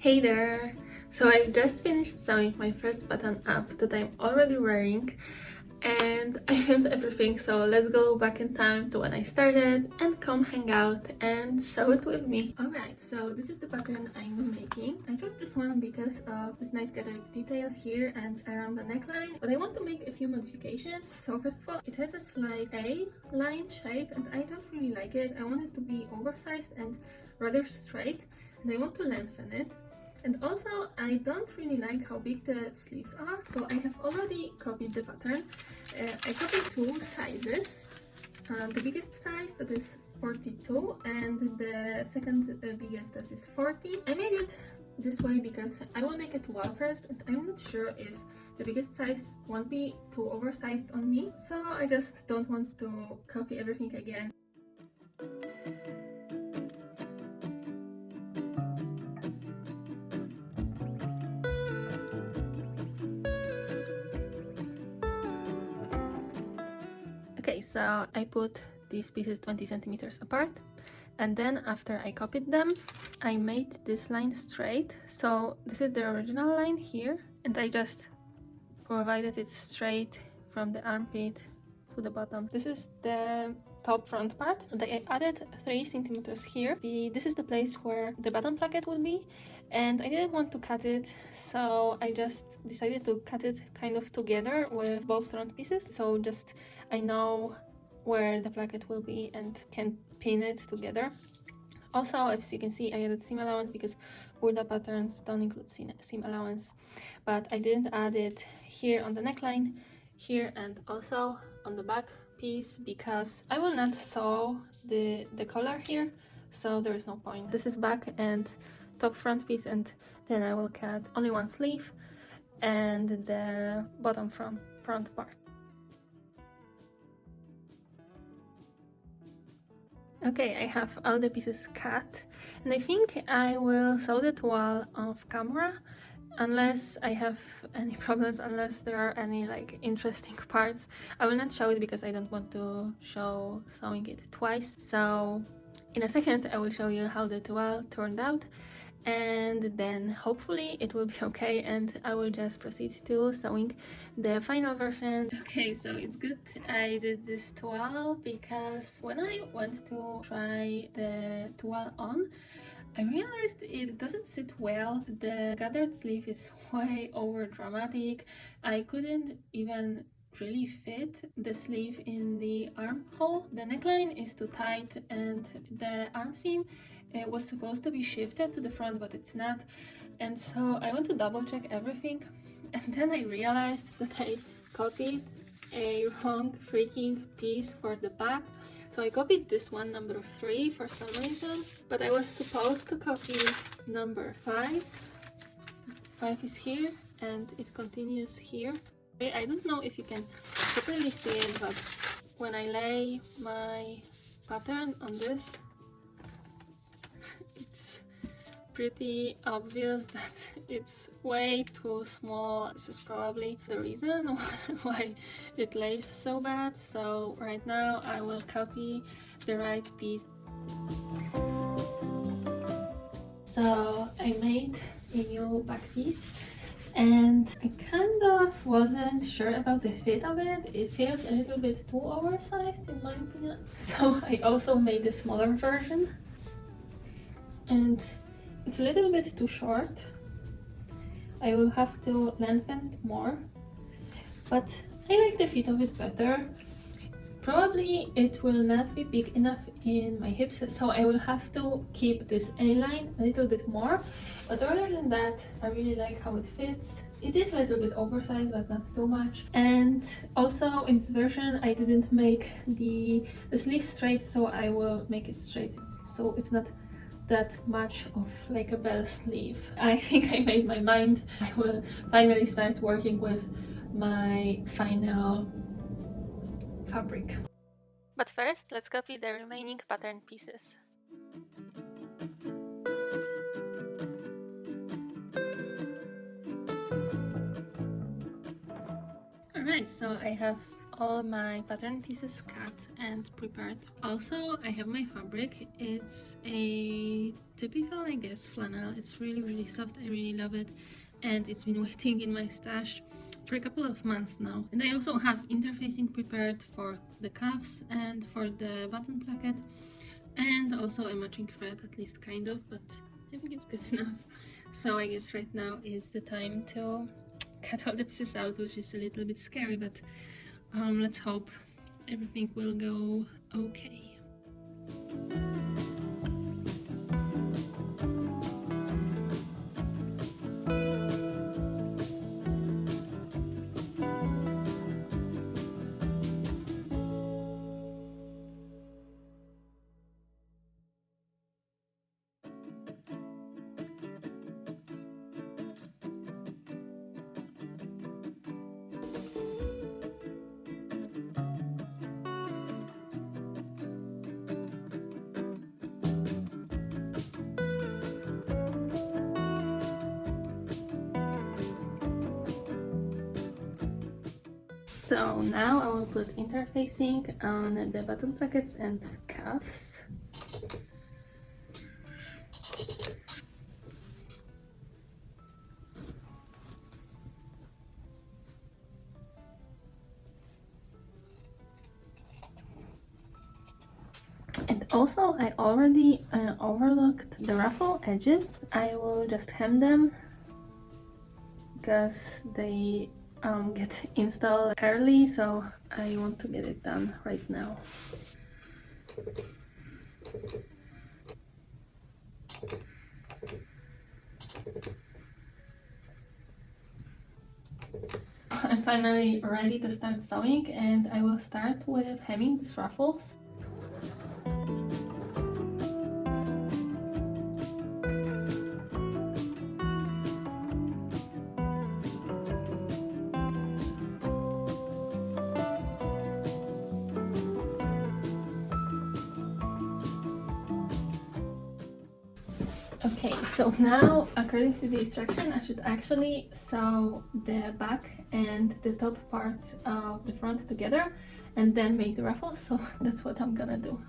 Hey there! So I just finished sewing my first button up that I'm already wearing, and I filmed everything, so let's go back in time to when I started and come hang out and sew it with me. Alright, so this is the pattern I'm making. I chose this one because of this nice gathered detail here and around the neckline, but I want to make a few modifications. So first of all, it has a slight A-line shape and I don't really like it. I want it to be oversized and rather straight, and I want to lengthen it. And also, I don't really like how big the sleeves are, so I have already copied the pattern. I copied two sizes. The biggest size, that is 42, and the second biggest, that is 40. I made it this way because I will make it wall first, and I'm not sure if the biggest size won't be too oversized on me, so I just don't want to copy everything again. Okay, so I put these pieces 20 centimeters apart, and then after I copied them, I made this line straight. So this is the original line here, and I just provided it straight from the armpit to the bottom. This is the top front part, and I added 3 centimeters here. This is the place where the button placket would be, and I didn't want to cut it, so I just decided to cut it kind of together with both front pieces, so just I know where the placket will be and can pin it together. Also, as you can see, I added seam allowance because Burda patterns don't include seam allowance, but I didn't add it here on the neckline, here, and also on the back piece because I will not sew the collar here, so there is no point. This is back and top front piece, and then I will cut only one sleeve and the bottom front part. Okay, I have all the pieces cut, and I think I will sew it while off camera, unless I have any problems, unless there are any like interesting parts. I will not show it because I don't want to show sewing it twice. So in a second I will show you how the toile turned out, and then hopefully it will be okay, and I will just proceed to sewing the final version. Okay, so it's good I did this toile because when I went to try the toile on, I realized it doesn't sit well. The gathered sleeve is way over dramatic. I couldn't even really fit the sleeve in the armhole. The neckline is too tight, and the arm seam was supposed to be shifted to the front, but it's not. And so I went to double check everything, and then I realized that I copied a wrong freaking piece for the back. So I copied this one, number 3, for some reason, but I was supposed to copy number 5. 5 is here, and it continues here. I don't know if you can properly see it, but when I lay my pattern on this, it's pretty obvious that it's way too small. This is probably the reason why it lays so bad. So right now I will copy the right piece. So I made a new back piece, and I kind of wasn't sure about the fit of it. It feels a little bit too oversized in my opinion. So I also made a smaller version, and it's a little bit too short. I will have to lengthen it more, but I like the fit of it better. Probably it will not be big enough in my hips, so I will have to keep this A-line a little bit more. But other than that, I really like how it fits. It is a little bit oversized, but not too much. And also in this version, I didn't make the sleeve straight, so I will make it straight, so it's not that much of like a bell sleeve. I think I made my mind. I will finally start working with my final fabric. But first, let's copy the remaining pattern pieces. Alright, so I have all my pattern pieces cut and and prepared. Also, I have my fabric. It's a typical, I guess, flannel. It's really soft. I really love it, and it's been waiting in my stash for a couple of months now. And I also have interfacing prepared for the cuffs and for the button placket, and also a matching thread, at least kind of, but I think it's good enough. So I guess right now is the time to cut all the pieces out, which is a little bit scary, but let's hope everything will go okay. So now I will put interfacing on the button plackets and cuffs. And also I already overlocked the ruffle edges. I will just hem them because they get installed early, so I want to get it done right now. I'm finally ready to start sewing, and I will start with hemming these ruffles. Okay, so now, according to the instruction, I should actually sew the back and the top parts of the front together and then make the ruffles, so that's what I'm gonna do.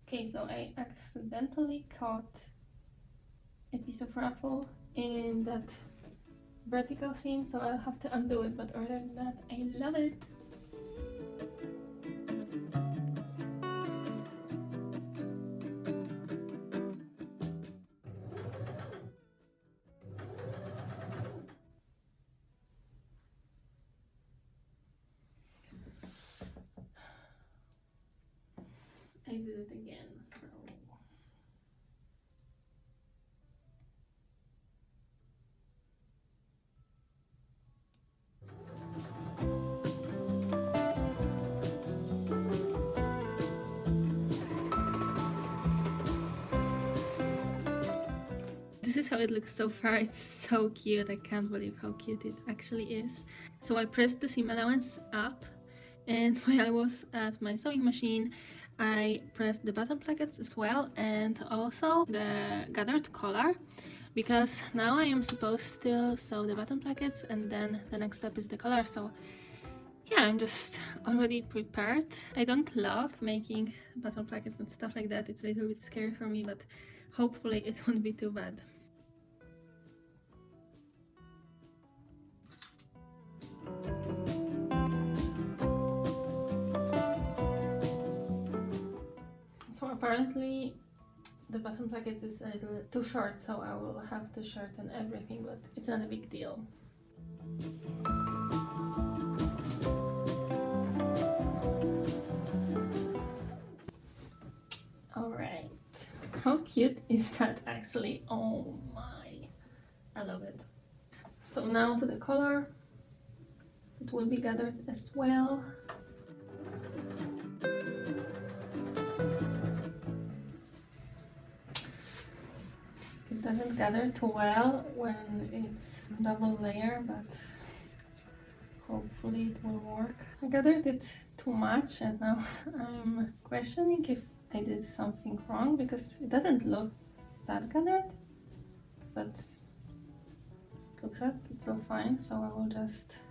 Okay, so I accidentally caught a piece of ruffle in that vertical seam, so I'll have to undo it, but other than that, I love it! I did it again, so... This is how it looks so far. It's so cute. I can't believe how cute it actually is. So I pressed the seam allowance up, and while I was at my sewing machine, I pressed the button plackets as well, and also the gathered collar, because now I am supposed to sew the button plackets and then the next step is the collar. So yeah, I'm just already prepared. I don't love making button plackets and stuff like that. It's a little bit scary for me, but hopefully it won't be too bad. apparently the bottom placket is a little too short, so I will have to shorten everything, but it's not a big deal. Alright, how cute is that actually? Oh my, I love it. So now to the color. It will be gathered as well. It doesn't gather too well when it's double layer, but hopefully it will work. I gathered it too much and now I'm questioning if I did something wrong because it doesn't look that gathered, but it looks like it's all fine, so I will just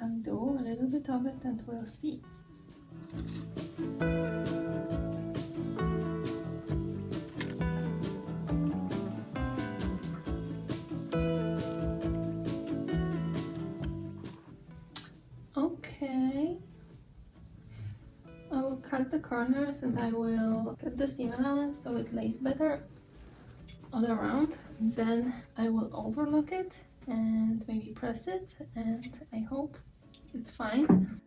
undo a little bit of it and we'll see. Okay, I will cut the corners and I will cut the seam allowance so it lays better all around. Then I will overlock it and maybe press it, and I hope it's fine.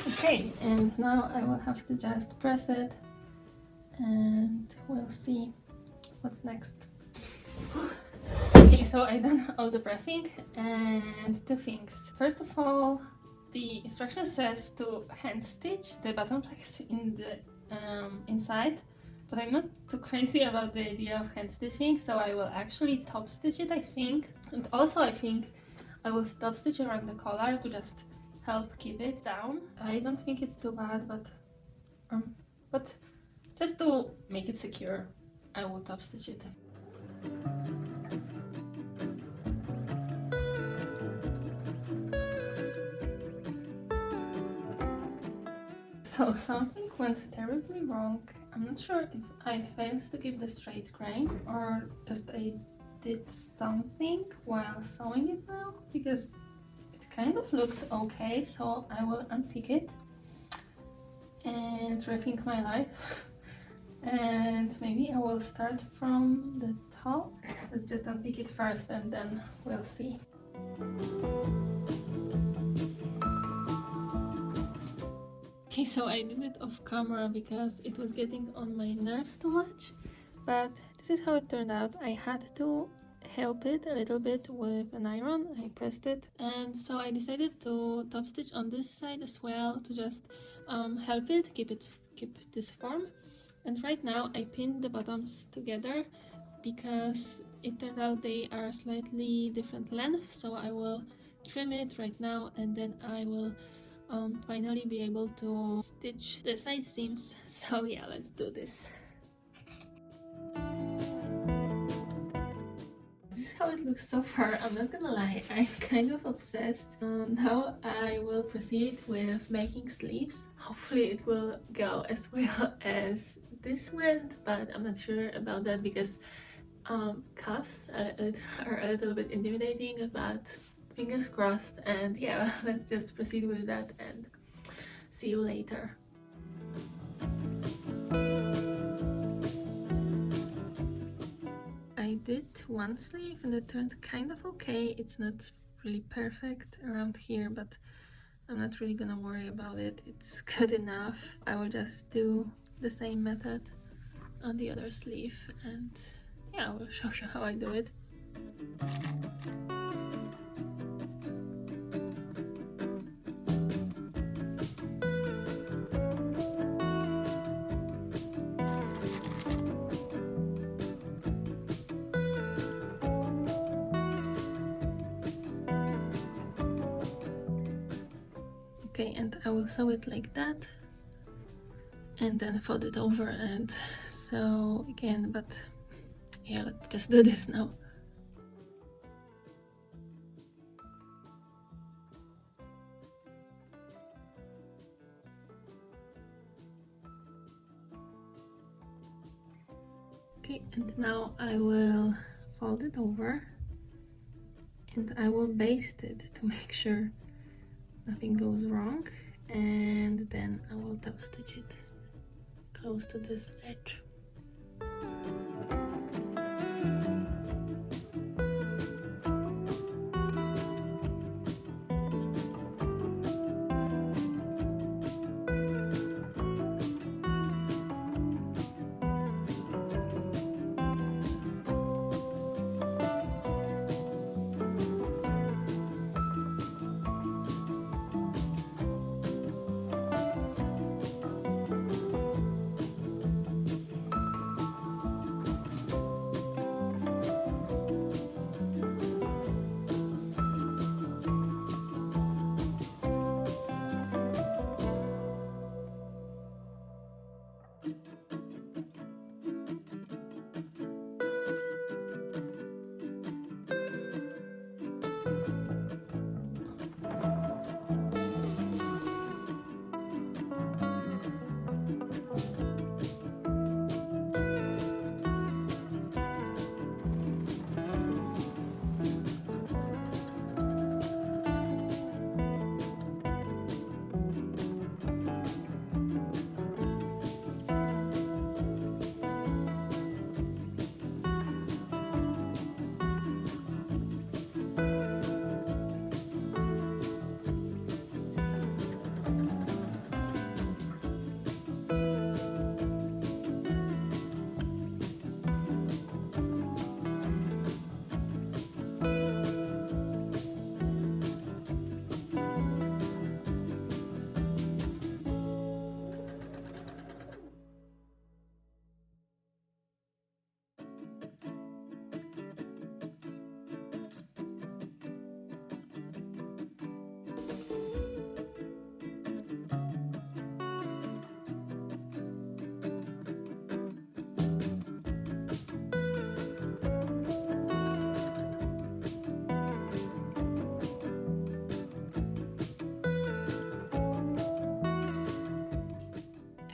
Okay, and now I will have to just press it and we'll see what's next. Okay, so I done all the pressing, and two things. First of all, the instruction says to hand stitch the bottom plates in the inside, but I'm not too crazy about the idea of hand stitching, so I will actually top stitch it, I think. And also I think I will top stitch around the collar to just help keep it down. I don't think it's too bad, but just to make it secure, I will top stitch it. So something went terribly wrong. I'm not sure if I failed to give the straight grain or just I did something while sewing it now, because it kind of looked okay. So I will unpick it and rethink my life. And maybe I will start from the top. Let's just unpick it first and then we'll see. Okay, so I did it off camera because it was getting on my nerves too much, but this is how it turned out. I had to help it a little bit with an iron. I pressed it, and so I decided to top stitch on this side as well to just help it keep this form. And right now I pinned the bottoms together because it turned out they are slightly different lengths, so I will trim it right now and then I will finally be able to stitch the side seams. So yeah, let's do this. This is how it looks so far. I'm not gonna lie, I'm kind of obsessed. Now I will proceed with making sleeves. Hopefully it will go as well as this went, but I'm not sure about that because cuffs are a little bit intimidating, but fingers crossed. And yeah, let's just proceed with that and see you later. I did one sleeve and it turned kind of okay. It's not really perfect around here, but I'm not really gonna worry about it. It's good enough. I will just do the same method on the other sleeve, and yeah, I will show you how I do it. Okay, and I will sew it like that and then fold it over and sew again, but yeah, let's just do this now. Okay, and now I will fold it over and I will baste it to make sure nothing goes wrong, and then I will top stitch it close to this edge.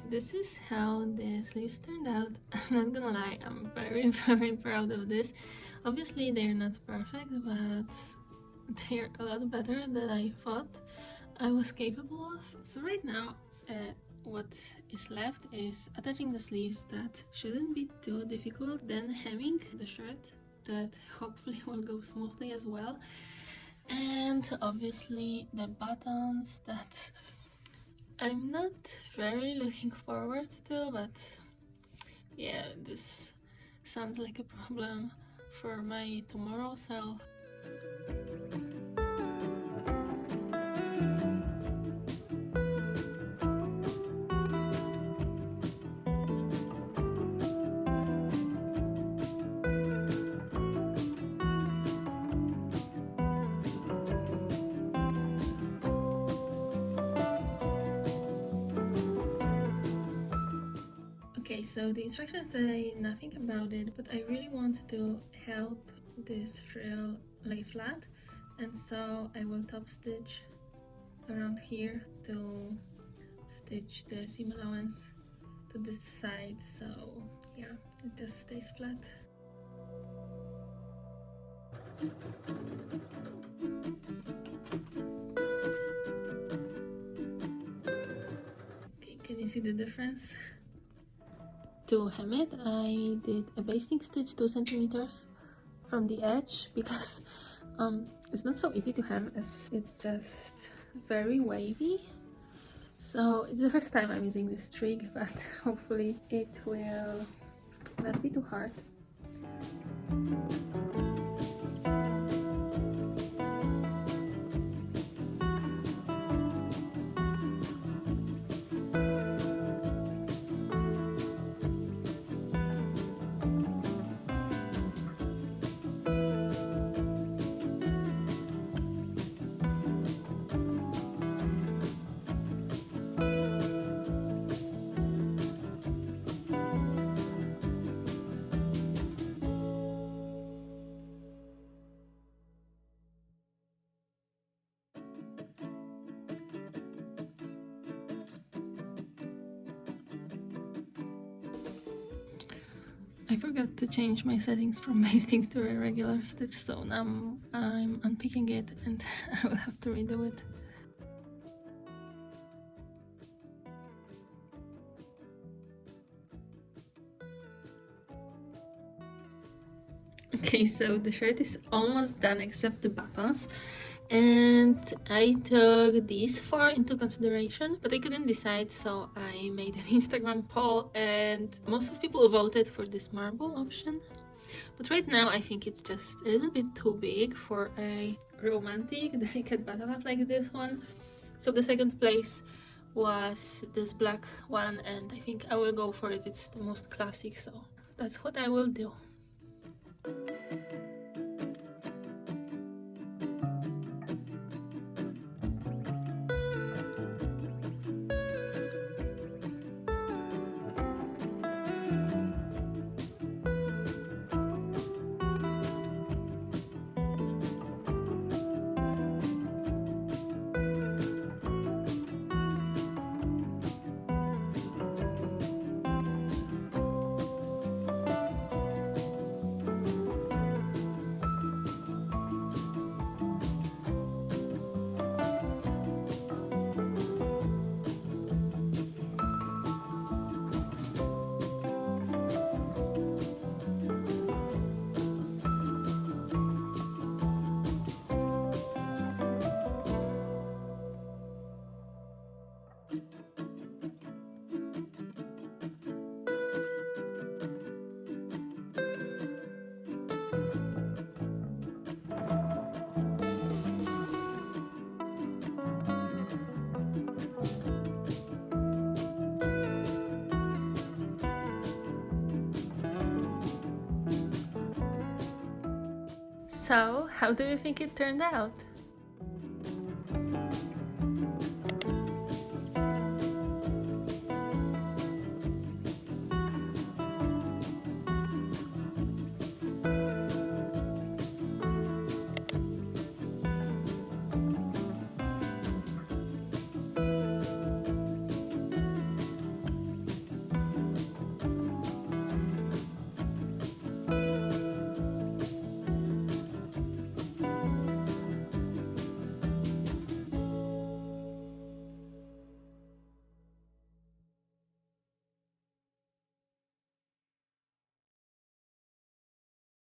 This is how the sleeves turned out. I'm not gonna lie, I'm very very proud of this. Obviously they're not perfect, but they're a lot better than I thought I was capable of. So right now what is left is attaching the sleeves. That shouldn't be too difficult, then hemming the shirt, that hopefully will go smoothly as well, and obviously the buttons that I'm not very looking forward to, but yeah, this sounds like a problem for my tomorrow self. Okay, so the instructions say nothing about it, but I really want to help this frill lay flat, and so I will top stitch around here to stitch the seam allowance to this side, so yeah, it just stays flat. Okay, can you see the difference? To hem it, I did a basting stitch 2 centimeters from the edge because it's not so easy to hem, as it's just very wavy. So it's the first time I'm using this trick, but hopefully it will not be too hard. I forgot to change my settings from basting to a regular stitch, so now I'm unpicking it and I will have to redo it. Okay, so the shirt is almost done except the buttons, and I took these four into consideration, but I couldn't decide, so I made an Instagram poll and most of people voted for this marble option. But right now I think it's just a little bit too big for a romantic, delicate button-up like this one. So the second place was this black one, and I think I will go for it. It's the most classic, so that's what I will do. So, how do you think it turned out?